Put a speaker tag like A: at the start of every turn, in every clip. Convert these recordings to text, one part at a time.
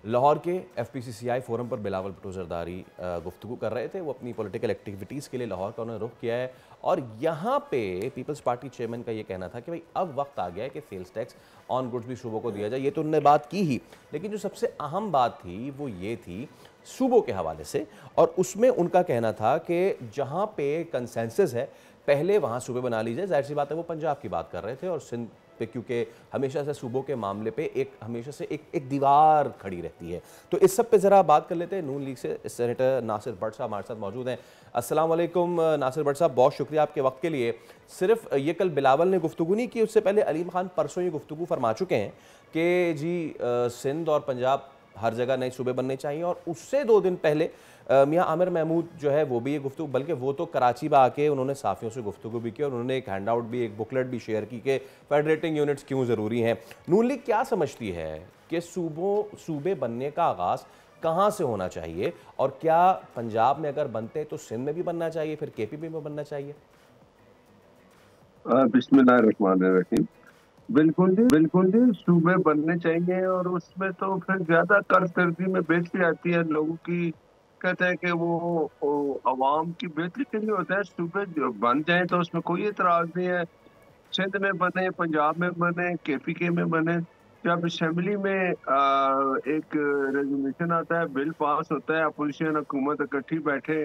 A: लाहौर के FPCCI forum पर बिलावल भुट्टो जरदारी गुफ्तगू कर रहे थे। वो अपनी पॉलिटिकल एक्टिविटीज़ के लिए लाहौर का उन्होंने रुख किया है और यहाँ पे पीपल्स पार्टी चेयरमैन का ये कहना था कि भाई अब वक्त आ गया है कि सेल्स टैक्स ऑन गुड्स भी सूबों को दिया जाए। ये तो उन्होंने बात की ही, लेकिन जो सबसे अहम बात थी वो ये थी सूबों के हवाले से, और उसमें उनका कहना था कि जहाँ पे कंसेंसस है पहले वहाँ सूबे बना लीजिए। जाहिर सी बात है वो पंजाब की बात कर रहे थे और सिंध पे, क्योंकि हमेशा से सूबों के मामले पे हमेशा से एक दीवार खड़ी रहती है। तो इस सब पे ज़रा बात कर लेते हैं। नून लीग से सेनेटर नासिर भट्ट साहब हमारे साथ मौजूद हैं। अस्सलाम वालेकुम नासिर भट्ट साहब, बहुत शुक्रिया आपके वक्त के लिए। सिर्फ ये कल बिलावल ने गुफ्तगू नहीं की, उससे पहले अलीम खान परसों ये गुफ्तगू फरमा चुके हैं कि जी सिंध और पंजाब हर जगह नए सूबे बनने चाहिए, और उससे 2 दिन पहले मियां आमिर महमूद जो है वो भी ये गुफ्तगू, बल्कि वो तो कराची में आके उन्होंने साफियों से गुफ्तगू भी की और उन्होंने एक हैंड आउट भी, एक बुकलेट भी शेयर की कि फेडरेटिंग यूनिट्स क्यों ज़रूरी हैं। नून लीग क्या समझती है कि सूबे बनने का आगाज़ कहाँ से होना चाहिए, और क्या पंजाब में अगर बनते तो सिंध में भी बनना चाहिए, फिर KPP में बनना चाहिए?
B: बिस्मिल्लाहिर्रहमानिर्रहीम। बिल्कुल जी, सूबे बनने चाहिए और उसमें तो फिर ज्यादा कर्जदर्दी में बेहतरी आती है लोगों की। कहते हैं कि वो अवाम की बेहतरी के लिए होता है। सूबे जो बन जाए तो उसमें कोई एतराज नहीं है। सिंध में बने, पंजाब में बने, KPK में बने। जब असेंबली में एक रेजोल्यूशन आता है, बिल पास होता है, अपोजिशन हुकूमत इकट्ठी बैठे,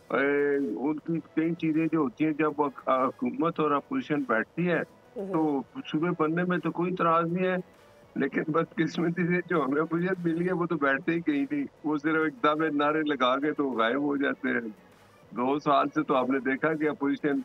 B: उनकी कई चीजें जो होती हैं, जब हुकूमत और अपोजिशन बैठती है तो सूबे बनने में तो कोई इतराज नहीं है। लेकिन बदकिस्मती से जो हमें अपोजिशन मिली है वो तो बैठते ही कहीं नहीं, वो सिर्फ एकदम नारे लगा के तो गायब हो जाते हैं। 2 साल से तो आपने देखा कि अपोजिशन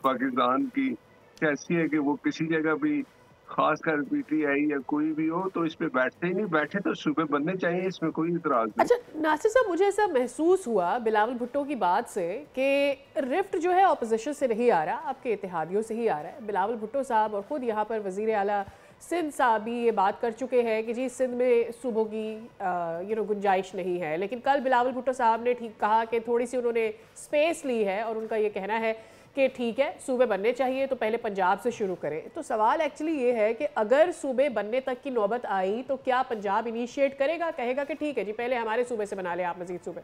B: पाकिस्तान की कैसी है कि वो किसी जगह भी, खासकर PTI या कोई भी हो, तो इस पे बैठते ही नहीं। बैठे तो सूबे बनने चाहिए, इसमें कोई इतराज नहीं।
C: अच्छा नासिर साहब, मुझे ऐसा महसूस हुआ बिलावल भुट्टो की बात से कि रिफ्ट जो है ऑपोजिशन से नहीं आ रहा, आपके इत्तेहादियों से ही आ रहा है। बिलावल भुट्टो साहब और ख़ुद यहाँ पर वज़ीर आला सिंध साहब भी ये बात कर चुके हैं कि जी सिंध में सूबों की गुंजाइश नहीं है, लेकिन कल बिलावल भुट्टो साहब ने ठीक कहा कि थोड़ी सी उन्होंने स्पेस ली है और उनका ये कहना है कि ठीक है सूबे बनने चाहिए तो पहले पंजाब से शुरू करें। तो सवाल एक्चुअली ये है कि अगर सूबे बनने तक की नौबत आई तो क्या पंजाब इनिशिएट करेगा, कहेगा कि ठीक है जी पहले हमारे सूबे से बना ले आप मजीद सूबे?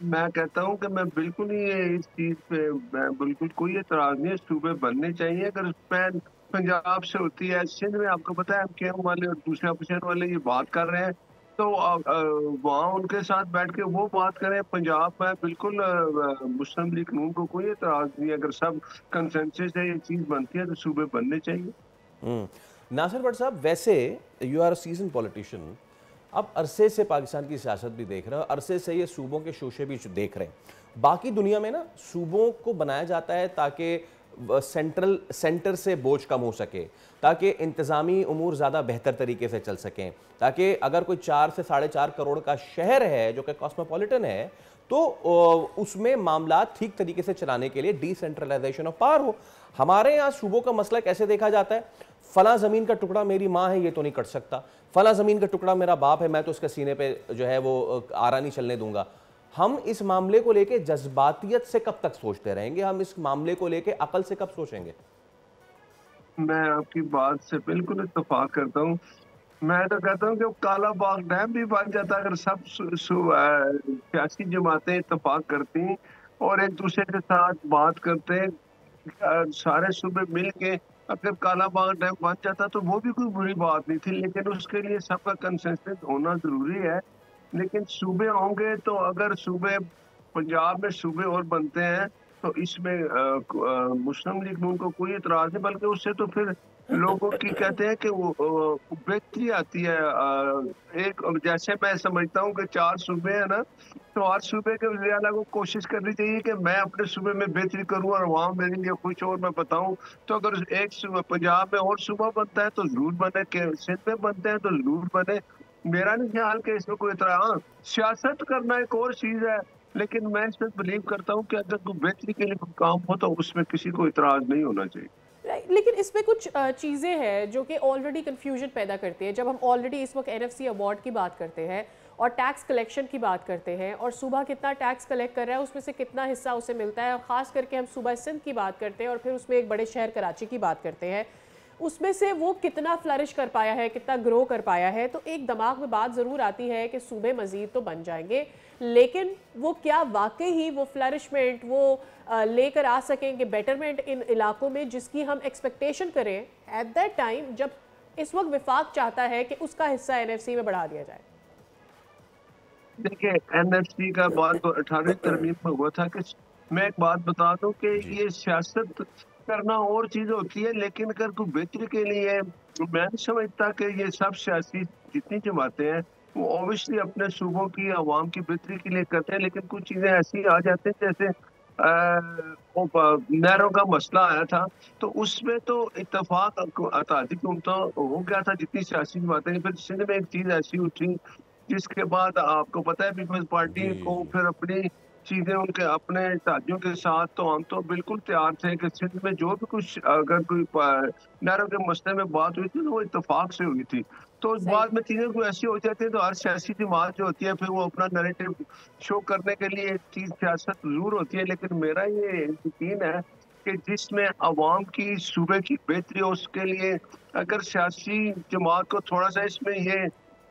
B: मैं कहता हूँ कि मैं बिल्कुल ही इस चीज पे, मैं बिल्कुल कोई एतराज नहीं है। सूबे बनने चाहिए। अगर पैन पंजाब से होती है, सिंध में आपको पता है MKM वाले और दूसरे अपोजिशन वाले ये बात कर रहे हैं, तो वहाँ उनके साथ बैठ के वो बात करें। पंजाब में बिल्कुल मुस्लिम लीग नून को कोई एतराज नहीं है। अगर सब कंसेंसस है, ये चीज बनती है, तो सूबे बनने चाहिए।
A: नासिर भट्ट साहब, वैसे you are a season politician, अब अरसे से पाकिस्तान की सियासत भी देख रहे हो, अरसे से ये सूबों के शोशे भी देख रहे हैं। बाकी दुनिया में ना सूबों को बनाया जाता है ताकि सेंटर से बोझ कम हो सके, ताकि इंतज़ामी उमूर ज़्यादा बेहतर तरीके से चल सकें, ताकि अगर कोई 4 से 4.5 करोड़ का शहर है जो कि कॉस्मोपॉलिटन है, तो उसमें मामला ठीक तरीके से चलाने के लिए डिसेंट्रलाइजेशन ऑफ पावर हो। हमारे यहाँ सूबों का मसला कैसे देखा जाता है? फला ज़मीन का टुकड़ा मेरी माँ है, ये तो नहीं कट सकता। फला ज़मीन का टुकड़ा मेरा बाप है, मैं तो उसके सीने पे जो है वो आरा नहीं चलने दूंगा। हम इस मामले को लेके जज्बातियत से कब तक सोचते रहेंगे? हम इस मामले को लेके अकल से कब सोचेंगे?
B: मैं आपकी बात से बिल्कुल इत्तेफाक करता हूँ। मैं तो कहता हूँ कि काला बाग डैम भी बन जाता अगर सब सियासी जमातें इत्तेफाक करती और एक दूसरे के साथ बात करते, सारे सूबे मिल के अगर काला बाग डैम बन जाता तो वो भी कोई बुरी बात नहीं थी। लेकिन उसके लिए सबका कंसेंसस होना जरूरी है। लेकिन सूबे होंगे तो अगर सूबे, पंजाब में सूबे और बनते हैं तो इसमें मुस्लिम लीग नून को कोई इतराज नहीं, बल्कि उससे तो फिर लोगों की कहते हैं कि वो बेहतरी आती है। एक जैसे मैं समझता हूँ कि 4 सूबे हैं ना, तो हर सूबे के वज़ीर आला को कोशिश करनी चाहिए कि मैं अपने सूबे में बेहतरी करूँ और वहाँ मेरे लिए कुछ और मैं बताऊँ। तो अगर एक सूबा पंजाब में और सूबा बनता है तो जरूर बने, सिंध में बनते हैं तो जरूर बने। मेरा नहीं ख्याल कि इसमें कोई इतरा, हाँ सियासत करना एक और चीज है, लेकिन मैं इसमें बिलीव करता हूँ कि अगर कोई बेहतरी के लिए कोई काम हो तो उसमें किसी को इतराज नहीं होना चाहिए।
C: लेकिन इसमें कुछ चीज़ें हैं जो कि ऑलरेडी कन्फ्यूजन पैदा करती हैं। जब हम ऑलरेडी इस वक्त NFC अवार्ड की बात करते हैं और टैक्स कलेक्शन की बात करते हैं और सूबा कितना टैक्स कलेक्ट कर रहा है, उसमें से कितना हिस्सा उसे मिलता है, और ख़ास करके हम सूबा सिंध की बात करते हैं और फिर उसमें एक बड़े शहर कराची की बात करते हैं। उसमें से वो कितना फ्लरिश कर पाया है, कितना ग्रो कर पाया है। तो एक दिमाग में बात ज़रूर आती है कि सूबे मज़ीद तो बन जाएंगे, लेकिन वो क्या वाकई ही वो फ्लरिशमेंट वो लेकर आ सकेंगे, बेटरमेंट इन इलाकों में जिसकी हम एक्सपेक्टेशन करें एट दैट टाइम जब इस वक्त विफाक चाहता है कि उसका हिस्सा एनएफसी में बढ़ा दिया जाए।
B: देखिए, एनएफसी का बात तो 18वीं तरमीम में हुआ था कि मैं एक बात बता दूं कि ये सियासत करना और चीज होती है, लेकिन अगर कोई बेहतरी के लिए, मैं नहीं समझता कि ये सब सियासी जितनी जमातें हैं वो ऑब्वियसली अपने सूबों की आवाम की बेहतरी के लिए करते हैं, लेकिन कुछ चीजें ऐसी आ जाती हैं जैसे नहरों का मसला आया था, तो उसमें तो इत्तेफाक अतादी हुकूमतों हो गया था जितनी सियासी जमातें। फिर सिंध में एक चीज ऐसी उठी जिसके बाद आपको पता है पीपल्स पार्टी को फिर अपनी चीजें उनके अपने इत्तेहादियों के साथ, तो हम तो बिल्कुल तैयार थे कि सिंध में जो भी कुछ अगर कोई नहरों के मसले में बात हुई थी तो वो इत्तेफाक से हुई थी। तो
C: सही।
B: बाद में चीजें कोई ऐसी हो जाती है तो हर सियासी जमात जो होती है फिर वो अपना नैरेटिव शो करने के लिए एक चीज सियासत जरूर होती है, लेकिन मेरा ये यकीन है कि जिसमें अवाम की सूबे की बेहतरी हो उसके लिए अगर सियासी जमात को थोड़ा सा इसमें ये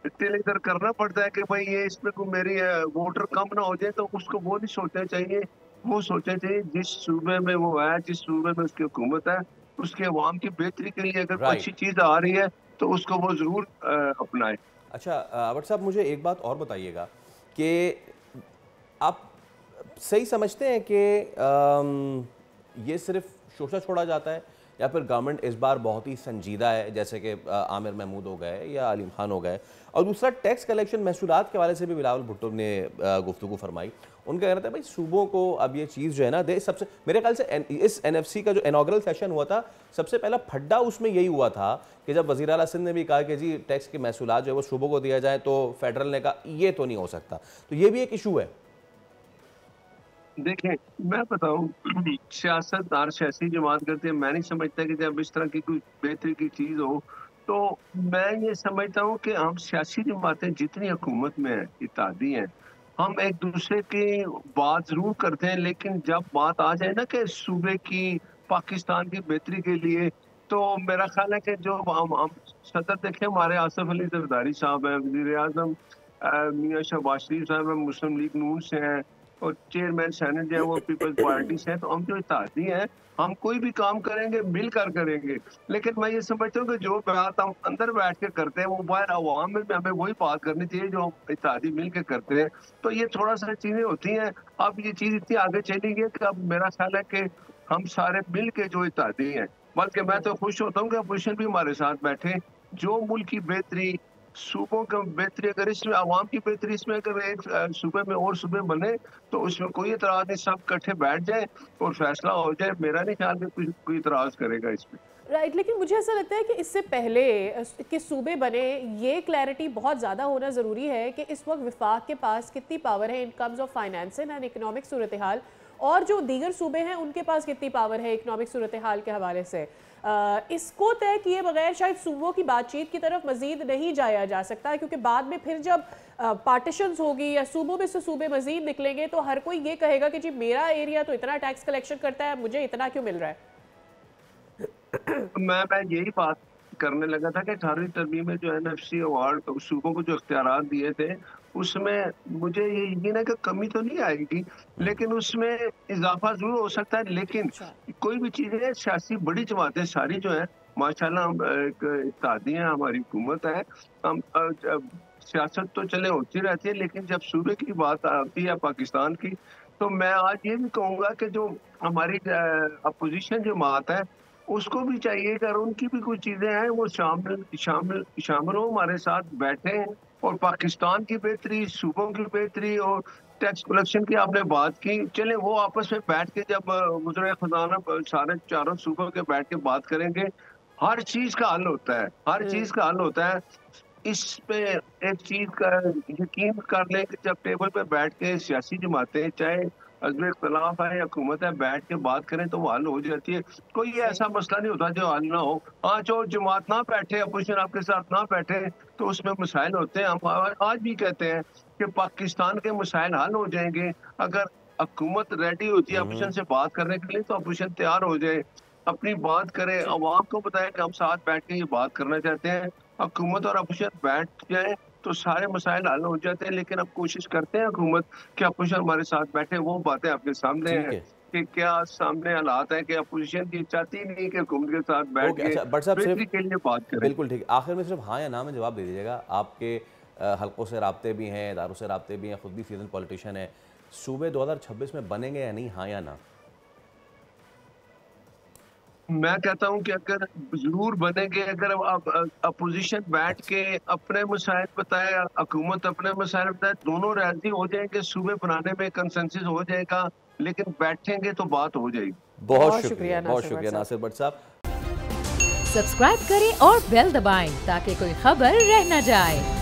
B: तिल इधर करना पड़ता है कि भाई ये इसमें कोई मेरी वोटर कम ना हो जाए, तो उसको वो नहीं सोचना चाहिए। वो सोचना चाहिए जिस सूबे में वो है, जिस सूबे में उसकी हुकूमत है, उसके अवाम की बेहतरी के लिए अगर कोई अच्छी चीज आ रही है तो उसको वो जरूर अपनाए।
A: अच्छा भट्ट साहब, मुझे एक बात और बताइएगा कि आप सही समझते हैं कि ये सिर्फ शोषा छोड़ा जाता है या फिर गवर्नमेंट इस बार बहुत ही संजीदा है, जैसे कि आमिर महमूद हो गए या अलीम खान हो गए? और दूसरा, टैक्स कलेक्शन महसूलात के हवाले से भी बिलावल भुट्टो ने गुफ्तगू फरमाई। उनका कहना था भाई सूबों को अब ये चीज़ जो है ना दे, सबसे मेरे ख्याल से इस एनएफसी का जो इनॉग्रल सेशन हुआ था सबसे पहला फड्डा उसमें यही हुआ था कि जब वज़ीर आला सिंध ने भी कहा कि जी टैक्स के महसूलात जो है वो सूबों को दिया जाए, तो फेडरल ने कहा ये तो नहीं हो सकता। तो ये भी एक इशू है।
B: देखिए, मैं बताऊं, सियासतदार सियासी जमात करते हैं, मैं नहीं समझता कि जब इस तरह की कोई बेहतरी की चीज हो, तो मैं ये समझता हूँ कि हम सियासी जमातें जितनी हुकूमत में हैं, इत्तेहादी हैं, हम एक दूसरे की बात जरूर करते हैं, लेकिन जब बात आ जाए ना कि सूबे की, पाकिस्तान की बेहतरी के लिए, तो मेरा ख्याल है कि जो हम सदर देखें, हमारे आसिफ अली जरदारी साहब हैं, वजीर आजम मियाँ शहबाज शरीफ साहब हैं, मुस्लिम लीग नून से हैं, और चेयरमैन सेनेट जो है वो पीपल्स पार्टी से है। तो हम जो इत्तेहादी हैं, हम कोई भी काम करेंगे मिलकर करेंगे, लेकिन मैं ये समझता हूँ कि जो बात हम अंदर बैठ के करते हैं वो बाहर आवाम में भी हमें वही बात करनी चाहिए जो हम इत्तेहादी मिल के करते हैं। तो ये थोड़ा सा चीजें होती हैं। अब ये चीज इतनी आगे चली गई कि अब मेरा ख्याल है कि हम सारे मिल के जो इत्तेहादी हैं, बल्कि मैं तो खुश होता हूँ कि अपोजिशन भी हमारे साथ बैठे, जो मुल्क की बेहतरी, सूबों की बेहतरी, अगर इसमें आवाम की बेहतरी, इसमें अगर एक सूबे में और सूबे बने तो उसमें कोई इतराज नहीं, सब इकट्ठे बैठ जाए और फैसला हो जाए। मेरा नहीं ख्याल में कोई इतराज करेगा इसमें।
C: राइट, लेकिन मुझे ऐसा लगता है कि इससे पहले कि सूबे बने, ये क्लैरिटी बहुत ज़्यादा होना ज़रूरी है कि इस वक्त विफाक के पास कितनी पावर है in terms of financing and economic सूरत हाल, और जो दीगर सूबे हैं उनके पास कितनी पावर है इकोनॉमिक सूरत हाल के हवाले से। इसको तय किए बगैर शायद सूबों की बातचीत की तरफ मजीद नहीं जाया जा सकता, क्योंकि बाद में फिर जब पार्टीशंस होगी या सूबों में से सूबे मजीद निकलेंगे तो हर कोई ये कहेगा कि जी मेरा एरिया तो इतना टैक्स कलेक्शन करता है, मुझे इतना क्यों मिल रहा है।
B: मैं यही बात करने लगा था कि 18वीं तरमीम में जो एनएफसी अवार्ड सूबों को जो इख्तियारात दिए थे, उसमें मुझे ये यकीन है कि कमी तो नहीं आएगी, लेकिन उसमें इजाफा जरूर हो सकता है। लेकिन कोई भी चीजें सियासी बड़ी जमातें सारी जो है माशाल्लाह, हम एक इत्तेहादी हैं, हमारी हुकूमत है, हम सियासत तो चले होती रहती है, लेकिन जब सूबे की बात आती है पाकिस्तान की, तो मैं आज ये भी कहूँगा कि जो हमारी अपोजिशन जमात है उसको भी चाहिए कि उनकी भी कुछ चीजें हैं वो शामिल हो, हमारे साथ बैठे और पाकिस्तान की बेहतरी, सूबों की बेहतरी और टैक्स कलेक्शन की आपने बात की, चले वो आपस में बैठ के जब मुजरे खजाना सारे चारों सूबों के बैठ के बात करेंगे, हर चीज का हल होता है, हर चीज का हल होता है। इस पे एक चीज का यकीन कर लें कि जब टेबल पे बैठ के सियासी जमातें, चाहे अजमेर इख्तलाफ है या हुकूमत है, बैठ के बात करें तो वो हल हो जाती है। कोई ऐसा मसला नहीं होता जो हल ना हो। हाँ, जो जमात ना बैठे, अपोजिशन आपके साथ ना बैठे, तो उसमें मसाइल होते हैं। हम आज भी कहते हैं कि पाकिस्तान के मसाइल हल हो जाएंगे अगर हुकूमत रेडी होती है अपोजिशन से बात करने के लिए, तो अपोजिशन तैयार हो जाए। अपनी बात करें, अवाम को बताएं कि हम साथ बैठ के ये बात करना चाहते हैं। हुकूमत और अपोजिशन बैठ जाए तो सारे मसाइल हल हो जाते हैं, लेकिन अब कोशिश करते हैं हुकूमत कि अपोजिशन हमारे साथ बैठे। वो बातें आपके सामने
A: ठीक
B: हैं
A: है।
B: कि क्या सामने हालात है कि अपोजिशन की चाहती नहीं कि हुकूमत के साथ बैठ
A: ओके,
B: के
A: अच्छा भट्ट साहब
B: बेहतरी
A: सिर्फ
B: के लिए बात करें।
A: बिल्कुल ठीक है। आखिर में सिर्फ हाँ या ना में जवाब दे दीजिएगा। आपके हलकों से राब्ते भी हैं, इदारों से राब्ते भी हैं, खुद भी सीजन पॉलिटिशियन है। सूबे 2026 में बनेंगे या नहीं, हाँ या ना?
B: मैं कहता हूं कि अगर जरूर बनेंगे, अगर अपोजिशन बैठ के अपने मसाइल बताए, हुकूमत अपने मसाइल बताए, दोनों राजी हो जाएंगे, सूबे बनाने में कंसेंसस हो जाएगा, लेकिन बैठेंगे तो बात हो जाएगी।
A: बहुत शुक्रिया, बहुत शुक्रिया नासिर भट्ट साहब।
D: सब्सक्राइब करें और बेल दबाएं ताकि कोई खबर रह न जाए।